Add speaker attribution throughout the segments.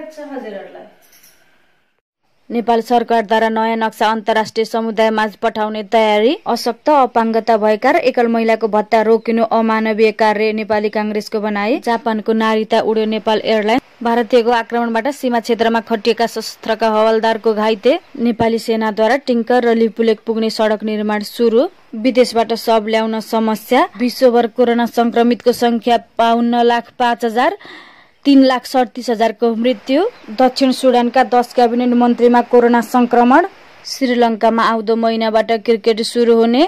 Speaker 1: स्वागत छ हजुरहरुलाई।
Speaker 2: नेपाल सरकारद्वारा नयाँ नक्सा अन्तर्राष्ट्रिय समुदायमाझ पठाउने तयारी। अशक्त अपाङ्गता भएका र एकल महिलाको भत्ता रोकिनु अमानवीय कार्य नेपाली कांग्रेसको भनाई। जापानको नारिता उड्यो नेपाल एयरलाइन। भारतीयको आक्रमणबाट सीमा क्षेत्रमा खटिएका सशस्त्रका हवलदारको घाइते। नेपाली सेनाद्वारा टिङ्कर र लिपुलेक पुग्ने सडक निर्माण सुरु। विदेशबाट शव ल्याउन समस्या। विश्वभर कोरोना संक्रमितको संख्या 52,05,000, 3,37,000 को मृत्यु। दक्षिण सुडानका 10 क्याबिनेट मन्त्रीमा कोरोना संक्रमण। श्रीलङ्कामा आउँदो महिनाबाट क्रिकेट सुरु हुने।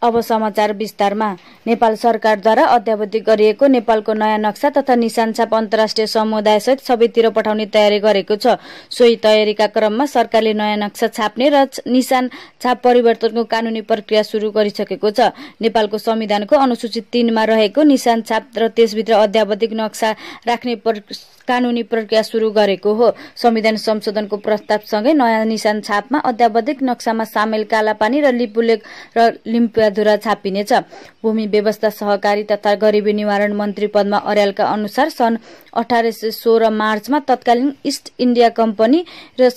Speaker 2: अब समाचार विस्तारमा। नेपाल सरकारद्वारा अद्यावधि गरिएको नेपालको नयाँ नक्सा तथा निशान छाप अन्तर्राष्ट्रिय समुदायसहित सबैतिर पठाउने तयारी गरेको छ। सोही तयारीका क्रममा सरकारले नयाँ नक्सा छाप्ने र निशान छाप परिवर्तनको कानूनी प्रक्रिया सुरु गरिसकेको छ। नेपालको संविधानको अनुसूचित 3 मा रहेको निशान छाप र त्यसभित्र अद्यावधिक नक्सा राख्ने कानूनी प्रक्रिया सुरु गरेको हो। संविधान संशोधनको प्रस्तावसँगै नयाँ निशान छापमा अद्यावधिक नक्सामा सामेल कालापानी र लिपुलेक र लिम्पियाधुरा छापिनेछ। भूमि व्यवस्था सहकारी तथा गरिबी निवारण मन्त्री पद्मा अर्यालका अनुसार सन् 1816 मार्चमा तत्कालीन इस्ट इन्डिया कम्पनी र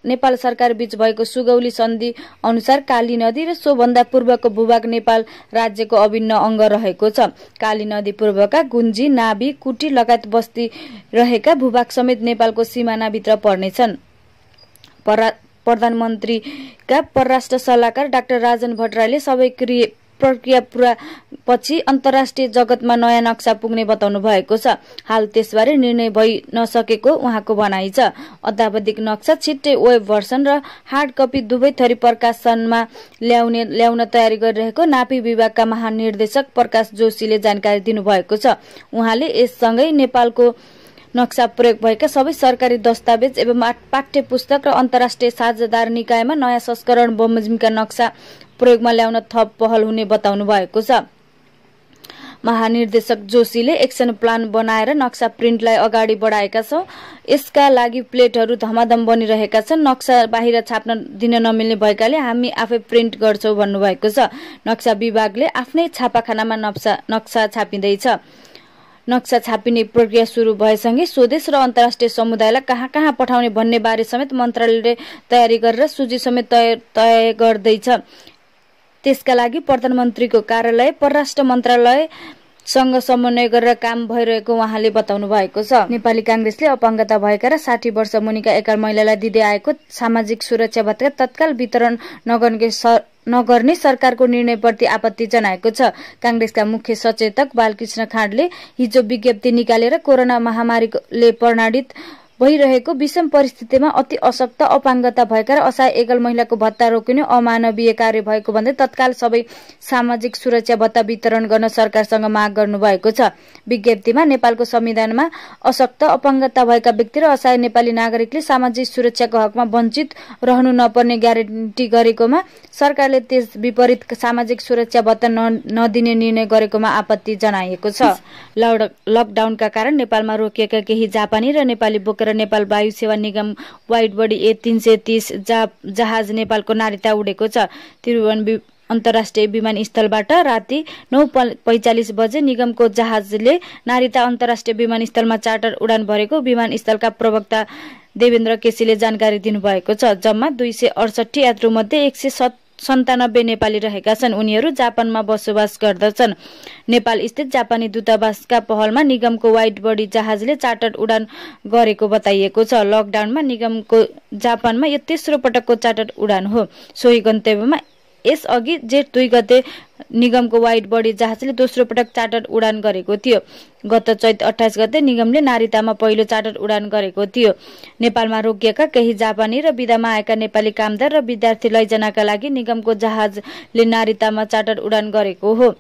Speaker 2: नेपाल सरकार बीच भएको सुगौली सन्धि अनुसार काली नदी र सोभन्दा पूर्वको भूभाग नेपाल राज्यको अभिन्न अंग रहेको छ। काली नदी पूर्वका गुन्जी, नाभी, कुटी लगायत बस्ती रहेका भूभाग समेत नेपालको सिमानाभित्र पर्नेछन्। प्रधानमन्त्रीका परराष्ट्र सल्लाहकार डाक्टर राजन भट्टराईले सबै प्रक्रिया पूरा पछि अन्तर्राष्ट्रिय जगतमा नयाँ नक्सा पुग्ने बताउनु भएको छ। हाल त्यसबारे निर्णय भइ नसकेको उहाँको भनाइ छ। अद्यावधिक नक्सा छिट्टै वेब भर्सन र हार्ड कपी दुवै थरी प्रकाशनमा ल्याउन तयारी गरिरहेको नापी विभागका महानिर्देशक प्रकाश जोशीले जानकारी दिनुभएको छ। उहाँले यससँगै नेपालको नक्सा प्रयोग भएका सबै सरकारी दस्तावेज एवं पाठ्य पुस्तक र अन्तर्राष्ट्रिय साझेदार निकायमा नयाँ संस्करण बमोजिमका नक्सा प्रयोगमा ल्याउन थप पहल हुने बताउनु भएको छ। महानिर्देशक जोशीले एक्सन प्लान बनाएर नक्सा प्रिन्टलाई अगाडि बढाएका छौं। यसका लागि प्लेटहरू धमाधम बनिरहेका छन्। नक्सा बाहिर छाप्न दिन नमिल्ने भएकाले हामी आफै प्रिन्ट गर्छौं भन्नुभएको छ। नक्सा विभागले आफ्नै छापाखानामा नक्सा छापिँदैछ। नक्सा छापिने प्रक्रिया सुरु भएसँगै स्वदेश र अन्तर्राष्ट्रिय समुदायलाई कहाँ कहाँ पठाउने भन्ने बारे समेत मन्त्रालयले तयारी गरेर सूची समेत तय गर्दैछ। त्यसका लागि प्रधानमन्त्रीको कार्यालय, परराष्ट्र मन्त्रालयसँग समन्वय गरेर काम भइरहेको उहाँले बताउनु भएको छ। नेपाली कांग्रेसले अपाङ्गता भएका र 60 वर्ष मुनिका एकल महिलालाई दिँदै आएको सामाजिक सुरक्षा भत्ता तत्काल वितरण नगर्ने सरकारको निर्णयप्रति आपत्ति जनाएको छ। कांग्रेसका मुख्य सचेतक बालकृष्ण खाँडले हिजो विज्ञप्ति निकालेर कोरोना महामारीले प्रणाडित भइरहेको विषम परिस्थितिमा अति अशक्त अपाङ्गता भएका र असहाय एकल महिलाको भत्ता रोकिनु अमानवीय कार्य भएको भन्दै तत्काल सबै सामाजिक सुरक्षा भत्ता वितरण गर्न सरकारसँग माग गर्नुभएको छ। विज्ञप्तिमा नेपालको संविधानमा अशक्त अपाङ्गता भएका व्यक्ति र असहाय नेपाली नागरिकले सामाजिक सुरक्षाको हकमा वञ्चित रहनु नपर्ने ग्यारेन्टी गरेकोमा सरकारले त्यस विपरीत सामाजिक सुरक्षा भत्ता नदिने निर्णय गरेकोमा आपत्ति जनाएको छ। लकडाउनका कारण नेपालमा रोकिएका केही जापानी र नेपाली बोकेर नेपाल वायु सेवा निगम वाइड बडी A330 जहाज नेपालको नारिता उडेको छ। त्रिभुवन अन्तर्राष्ट्रिय विमानस्थलबाट राति 9:45 बजे निगमको जहाजले नारिता अन्तर्राष्ट्रिय विमानस्थलमा चार्टर उडान भरेको विमानस्थलका प्रवक्ता देवेन्द्र केसीले जानकारी दिनुभएको छ। जम्मा 268 यात्रुमध्ये 197 नेपाली रहेका छन्। उनीहरू जापानमा बसोबास गर्दछन्। नेपाल स्थित जापानी दूतावासका पहलमा निगमको वाइड बडी जहाजले चार्टर उडान गरेको बताइएको छ। लकडाउनमा निगमको जापानमा यो तेस्रो पटकको चार्टर उडान हो। सोही गन्तव्यमा यसअघि जेठ 2 गते निगमको वाइड बडी जहाजले दोस्रो पटक चार्टर उडान गरेको थियो। गत चैत 28 गते निगमले नारितामा पहिलो चार्टर उडान गरेको थियो। नेपालमा रोकिएका केही जापानी र विदामा आएका नेपाली कामदार र विद्यार्थी लैजानका लागि निगमको जहाजले नारितामा चार्टर उडान गरेको हो।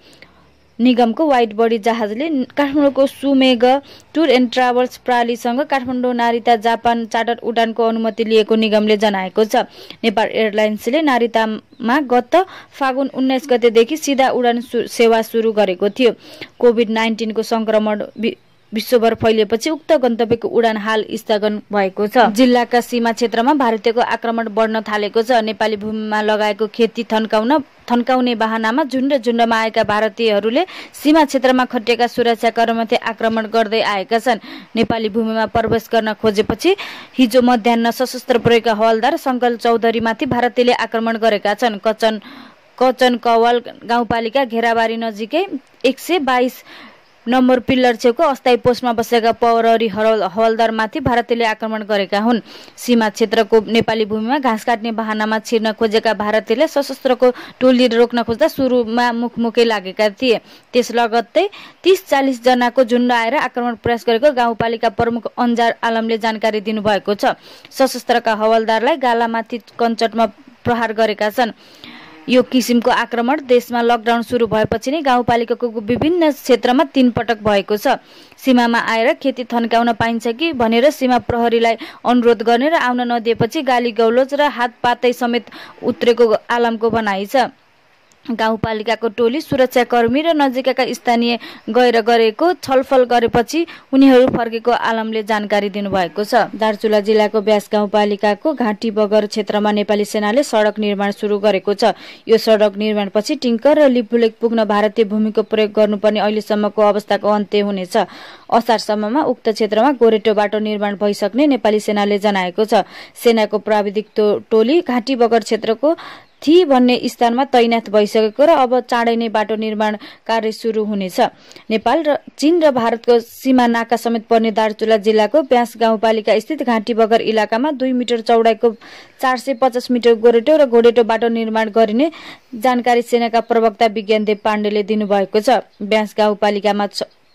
Speaker 2: निगमको वाइड बडी जहाजले काठमाडौँको सुमेग टुर एन्ड ट्राभल्स प्रणालीसँग काठमाडौँ नारिता जापान चार्टर उडानको अनुमति लिएको निगमले जनाएको छ। नेपाल एयरलाइन्सले नारितामा गत फागुन 19 गतेदेखि सिधा उडान सेवा सुरु गरेको थियो। कोभिड-19 को संक्रमण विश्वभर फैलिएपछि उक्त गन्तव्यको उडान हाल स्थगन भएको छ। जिल्लाका सीमा क्षेत्रमा भारतीयको आक्रमण बढ्न थालेको छ। नेपाली भूमिमा लगाएको खेती थन्काउन थन्काउने बहानामा झुन्डमा आएका भारतीयहरूले सीमा क्षेत्रमा खटिएका सुरक्षाकर्मीमाथि आक्रमण गर्दै आएका छन्। नेपाली भूमिमा प्रवेश गर्न खोजेपछि हिजो मध्याह्न सशस्त्र प्रयोगका हवलदार शङ्कर चौधरीमाथि भारतीयले आक्रमण गरेका छन्। कचन कवाल गाउँपालिका घेराबारी नजिकै 122 नम्बर पिल्लर छेउको अस्थायी पोस्टमा बसेका प्रहरी हवलदारमाथि भारतीयले आक्रमण गरेका हुन्। सीमा क्षेत्रको नेपाली भूमिमा घाँस काट्ने बहानामा छिर्न खोजेका भारतीयले सशस्त्रको टोली रोक्न खोज्दा सुरुमा मुखमुखै लागेका थिए। त्यस लगत्तै 30-40 जनाको झुन्ड आएर आक्रमण प्रयास गरेको गाउँपालिका प्रमुख अन्जार आलमले जानकारी दिनुभएको छ। सशस्त्रका हवलदारलाई गालामाथि कञ्चटमा प्रहार गरेका छन्। यो किसिमको आक्रमण देशमा लकडाउन सुरु भएपछि नै गाउँपालिकाको विभिन्न क्षेत्रमा 3 पटक भएको छ। सीमामा आएर खेती थन्काउन पाइन्छ कि भनेर सीमा प्रहरीलाई अनुरोध गर्ने र आउन नदिएपछि गाली गौलोज र हातपातै समेत उत्रेको आलमको भनाइ छ। गाउँपालिकाको टोली सुरक्षाकर्मी र नजिकका स्थानीय गएर गरेको छलफल गरेपछि उनीहरू फर्केको आलमले जानकारी दिनुभएको छ। दार्चुला जिल्लाको ब्यास गाउँपालिकाको घाँटी बगर क्षेत्रमा नेपाली सेनाले सडक निर्माण सुरु गरेको छ। यो सडक निर्माणपछि टिङ्कर र लिपुलेक पुग्न भारतीय भूमिको प्रयोग गर्नुपर्ने अहिलेसम्मको अवस्थाको अन्त्य हुनेछ। असारसम्ममा उक्त क्षेत्रमा गोरेटो बाटो निर्माण भइसक्ने नेपाली सेनाले जनाएको छ। सेनाको प्राविधिक टोली घाँटी बगर क्षेत्रको थी भन्ने स्थानमा तैनाथ भइसकेको र अब चाँडै नै बाटो निर्माण कार्य सुरु हुनेछ। नेपाल र चीन र भारतको सीमा नाका समेत पर्ने दार्चुला जिल्लाको ब्यास गाउँपालिका स्थित घाँटी बगर इलाकामा 2 मिटर चौडाइको 450 मिटर गोरेटो र घोडेटो बाटो निर्माण गरिने जानकारी सेनाका प्रवक्ता विज्ञानदेव पाण्डेले दिनुभएको छ। ब्यास गाउँपालिकामा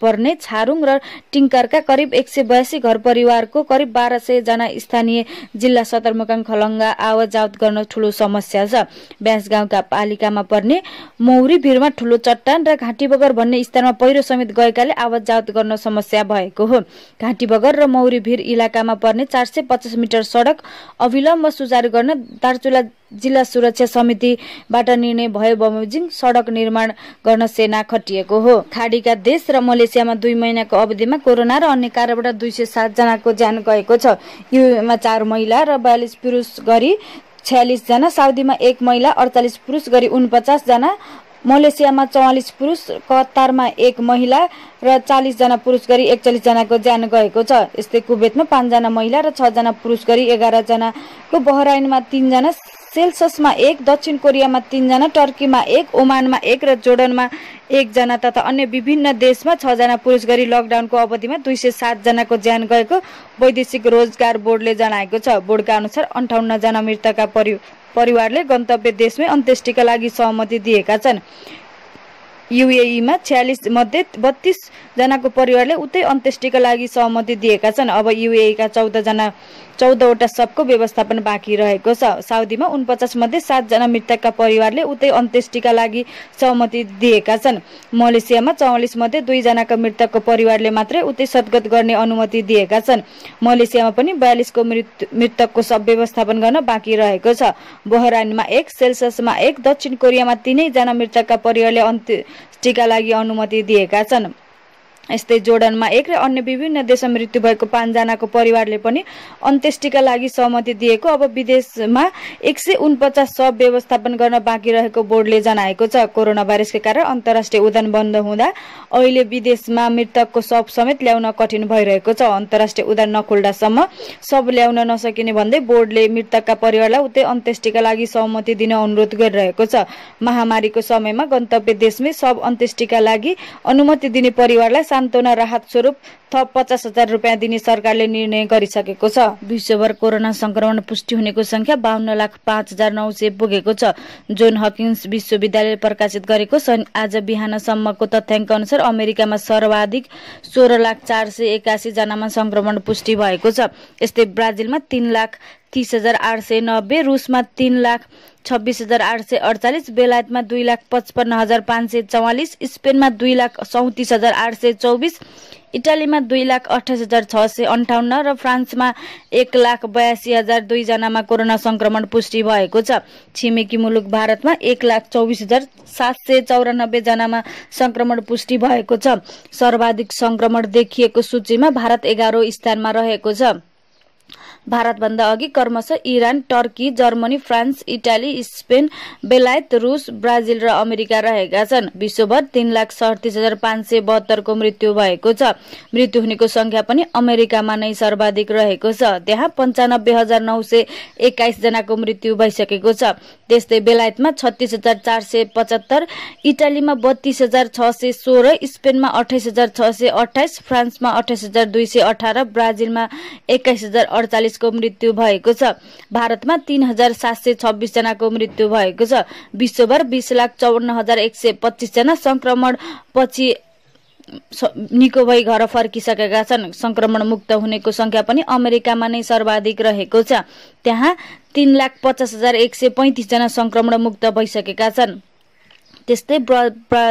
Speaker 2: पर्ने छारुङ र टिङ्करका करिब 182 घर परिवारको करिब 1200 जना स्थानीय जिल्ला सदरमुकाम खलङ्गा आवत जावत गर्न ठूलो समस्या छ। ब्यास गाउँका पालिकामा पर्ने मौरी भिरमा ठूलो चट्टान र घाँटी बगर भन्ने स्थानमा पहिरो समेत गएकाले आवत जावत गर्न समस्या भएको हो। घाँटी बगर र मौरी भिर इलाकामा पर्ने 450 मिटर सडक अविलम्ब सुचारू गर्न दार्चुला जिल्ला सुरक्षा समितिबाट निर्णय भए बमोजिम सडक निर्माण गर्न सेना खटिएको हो। खाडीका देश र मलेसियामा 2 महिनाको अवधिमा कोरोना र अन्य कारणबाट 207 जनाको ज्यान गएको छ। युएमा 4 महिला र 42 पुरुष गरी 46 जना, साउदीमा 1 महिला 48 पुरुष गरी 49 जना, मलेसियामा 44 पुरुष, कतारमा 1 महिला र 40 जना पुरुष गरी 41 जनाको ज्यान गएको छ। यस्तै कुवेतमा 5 जना महिला र 6 जना पुरुष गरी 11 जनाको, बहराइनमा 3 जना, सेल्ससमा 1, दक्षिण कोरियामा 3 जना, टर्कीमा 1, ओमानमा 1 र जोर्डनमा 1 जना तथा अन्य विभिन्न देशमा 6 जना पुरुष गरी लकडाउनको अवधिमा 207 जनाको ज्यान गएको वैदेशिक रोजगार बोर्डले जनाएको छ। बोर्डका अनुसार 58 जना मृतकका परिवारले गन्तव्य देशमै अन्त्येष्टिका लागि सहमति दिएका छन्। युएईमा 46 मध्ये 32 जनाको परिवारले उतै अन्त्येष्टिका लागि सहमति दिएका छन्। अब युएईका 14वटा सबको व्यवस्थापन बाँकी रहेको छ। साउदीमा 49 मध्ये 7 जना मृतकका परिवारले उतै अन्त्येष्टिका लागि सहमति दिएका छन्। मलेसियामा 44 मध्ये 2 जनाका मृतकको परिवारले मात्रै उतै सद्गत गर्ने अनुमति दिएका छन्। मलेसियामा पनि 42 को मृतकको सब व्यवस्थापन गर्न बाँकी रहेको छ। बहराइनमा 1, सेल्सियसमा 1, दक्षिण कोरियामा 3 जना मृतकका परिवारले अन्त्येष्टिका लागि अनुमति दिएका छन्। यस्तै जोर्डनमा 1 र अन्य विभिन्न देशमा मृत्यु भएको 5 जनाको परिवारले पनि अन्त्येष्टिका लागि सहमति दिएको। अब विदेशमा 149 शव व्यवस्थापन गर्न बाँकी रहेको बोर्डले जनाएको छ। कोरोना भाइरसका कारण अन्तर्राष्ट्रिय उडान बन्द हुँदा अहिले विदेशमा मृतकको शव समेत ल्याउन कठिन भइरहेको छ। अन्तर्राष्ट्रिय उडान नखोल्दासम्म शव ल्याउन नसकिने भन्दै बोर्डले मृतकका परिवारलाई उतै अन्त्येष्टिका लागि सहमति दिन अनुरोध गरिरहेको छ। महामारीको समयमा गन्तव्य देशमै शव अन्त्येष्टिका लागि अनुमति दिने परिवारलाई सान्त्वना राहत स्वरूप थप 50,000 रुपियाँ दिने सरकारले निर्णय गरिसकेको छ। विश्वभर कोरोना संक्रमण पुष्टि हुनेको संख्या 52,05,900 पुगेको छ। जोन हकिन्स विश्वविद्यालयले प्रकाशित गरेको आज बिहानसम्मको तथ्याङ्क अनुसार अमेरिकामा सर्वाधिक 16,04,81 जनामा संक्रमण पुष्टि भएको छ। यस्तै ब्राजिलमा 3,30,890, रुसमा 3,26,848, बेलायतमा 2,55,544, स्पेनमा 2,34,824, इटालीमा 2,28,658 र फ्रान्समा 1,82,002 जनामा कोरोना संक्रमण पुष्टि भएको छ। छिमेकी मुलुक भारतमा 1,24,794 जनामा संक्रमण पुष्टि भएको छ। सर्वाधिक संक्रमण देखिएको सूचीमा भारत 11औं स्थानमा रहेको छ। भारतभन्दा अघि क्रमशः Iran, Turkey, Germany, France, Italy, Spain, बेलायत, रुस, ब्राजिल र अमेरिका रहेका छन्। विश्वभर 3,37,572 को मृत्यु भएको छ। मृत्यु हुनेको संख्या पनि अमेरिकामा नै सर्वाधिक रहेको छ। त्यहाँ 95,921 जनाको मृत्यु भइसकेको छ। त्यस्तै बेलायतमा 36,475, इटालीमा 32,616, स्पेनमा 28,628, फ्रान्समा 28,218, ब्राजिलमा 21,048 को मृत्यु भएको छ। भारतमा 3,726 जनाको मृत्यु भएको छ। विश्वभर 20,54,125 जना संक्रमण पछि निको भई घर फर्किसकेका छन्। संक्रमण मुक्त हुनेको संख्या पनि अमेरिकामा नै सर्वाधिक रहेको छ। त्यहाँ 3,50,135 जना संक्रमण मुक्त भइसकेका छन्। त्यस्तै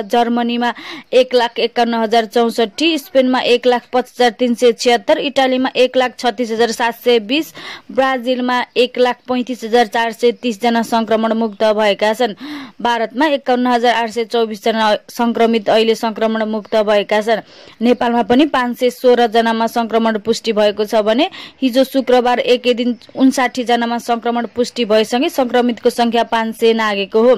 Speaker 2: जर्मनीमा 1,51,064, स्पेनमा 1,50,376, इटालीमा 1,36,720, ब्राजिलमा 1,35,430 जना संक्रमण मुक्त भएका छन्। भारतमा 51,824 जना संक्रमित अहिले संक्रमण मुक्त भएका छन्। नेपालमा पनि 516 जनामा संक्रमण पुष्टि भएको छ भने हिजो शुक्रबार एकै दिन 59 जनामा संक्रमण पुष्टि भएसँगै संक्रमितको संख्या 500 नागेको हो।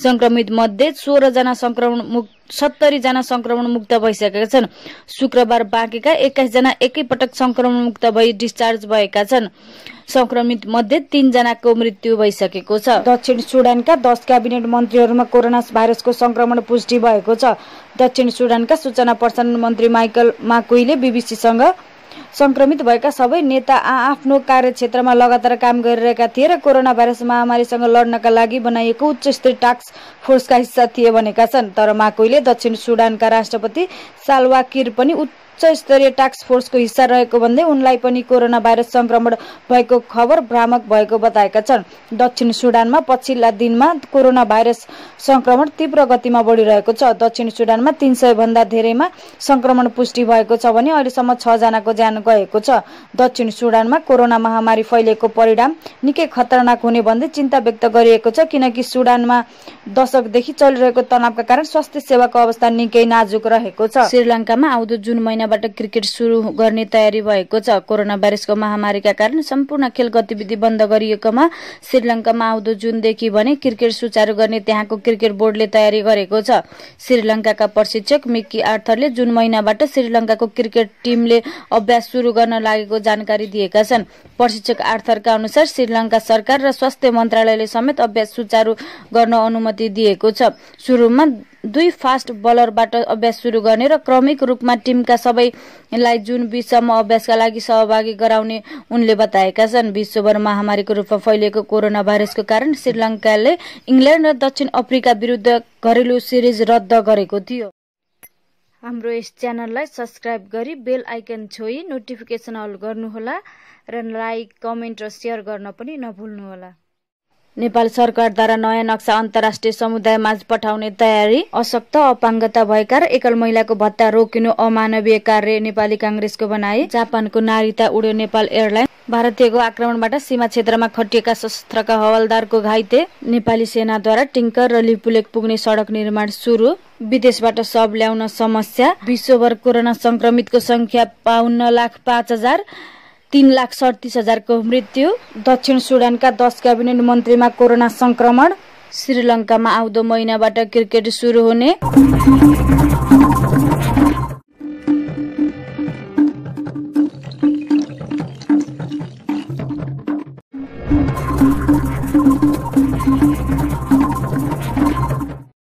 Speaker 2: संक्रमित मध्ये 16 जना संक्रमण मुक्त 70 जना संक्रमण मुक्त भइसकेका छन्। शुक्रबार बाँकेका 21 जना एकैपटक संक्रमण मुक्त भई डिस्चार्ज भएका छन्। संक्रमित मध्ये 3 जनाको मृत्यु भइसकेको छ। दक्षिण सुडानका 10 क्याबिनेट मन्त्रीहरूमा कोरोना भाइरसको संक्रमण पुष्टि भएको छ। दक्षिण सुडानका सूचना प्रसारण मन्त्री माइकल माकुईले बीबीसीसँग संक्रमित भएका सबै नेता आफ्नो कार्यक्षेत्रमा लगातार काम गरिरहेका थिए र कोरोना भाइरस महामारीसँग लड्नका लागि बनाइएको उच्च स्तरीय टास्क फोर्सका हिस्सा थिए भनेका छन्। तर माकुईले दक्षिण सुडानका राष्ट्रपति साल्वा किर पनि उच्च स्तरीय टास्क फोर्सको हिस्सा रहेको भन्दै उनलाई पनि कोरोना भाइरस संक्रमण भएको खबर भ्रामक भएको बताएका छन्। दक्षिण सुडानमा पछिल्ला दिनमा कोरोना भाइरस संक्रमण तीव्र गतिमा बढिरहेको छ। दक्षिण सुडानमा 300 भन्दा धेरैमा संक्रमण पुष्टि भएको छ भने अहिलेसम्म 6 जनाको ज्यान गएको छ। दक्षिण सुडानमा कोरोना महामारी फैलिएको परिणाम निकै खतरनाक हुने भन्दै चिन्ता व्यक्त गरिएको छ, किनकि सुडानमा दशकदेखि चलिरहेको तनावका कारण स्वास्थ्य सेवाको अवस्था निकै नाजुक रहेको छ। श्रीलङ्कामा आउँदो जुन महिनाबाट क्रिकेट सुरु गर्ने तयारी भएको छ। कोरोना भाइरसको महामारीका कारण सम्पूर्ण खेल गतिविधि बन्द गरिएकोमा श्रीलङ्कामा आउँदो जुनदेखि भने क्रिकेट सुचारू गर्ने त्यहाँको क्रिकेट बोर्डले तयारी गरेको छ। श्रीलङ्काका प्रशिक्षक मिकी आर्थरले जुन महिनाबाट श्रीलङ्काको क्रिकेट टिमले अभ्यास सुरु गर्न लागेको जानकारी दिएका छन्। प्रशिक्षक आर्थरका अनुसार श्रीलङ्का सरकार र स्वास्थ्य मन्त्रालयले समेत अभ्यास सुचारू गर्न अनुमति दिएको छ। सुरुमा 2 फास्ट बलरबाट अभ्यास सुरु गर्ने र क्रमिक रूपमा टिमका सबैलाई जुन 20 सम्म अभ्यासका लागि सहभागी गराउने उनले बताएका छन्। विश्वभर महामारीको रूपमा फैलिएको कोरोना भाइरसको कारण श्रीलङ्काले इङ्ल्यान्ड र दक्षिण अफ्रिका विरुद्ध घरेलु सिरिज रद्द गरेको थियो। हाम्रो यस च्यानललाई सब्स्क्राइब गरी बेल आइकन छोई नोटिफिकेसन अल गर्नुहोला र लाइक, कमेन्ट र शेयर गर्न पनि नभुल्नुहोला। नेपाल सरकारद्वारा नयाँ नक्सा अन्तर्राष्ट्रिय समुदायमाझ पठाउने तयारी। अशक्त, अपाङ्गता भएका र एकल महिलाको भत्ता रोकिनु अमानवीय कार्य नेपाली कांग्रेसको भनाई। जापानको नारिता उड्यो नेपाल एयरलाइन। भारतीयको आक्रमणबाट सीमा क्षेत्रमा खटिएका सशस्त्रका हवलदारको घाइते। नेपाली सेनाद्वारा टिङ्कर र लिपुलेक पुग्ने सडक निर्माण सुरु। विदेशबाट शव ल्याउन समस्या। विश्वभर कोरोना संक्रमितको संख्या 52,05,000, 3,37,000 को मृत्यु। दक्षिण सुडानका 10 क्याबिनेट मन्त्रीमा कोरोना संक्रमण। श्रीलङ्कामा आउँदो महिनाबाट क्रिकेट सुरु हुने।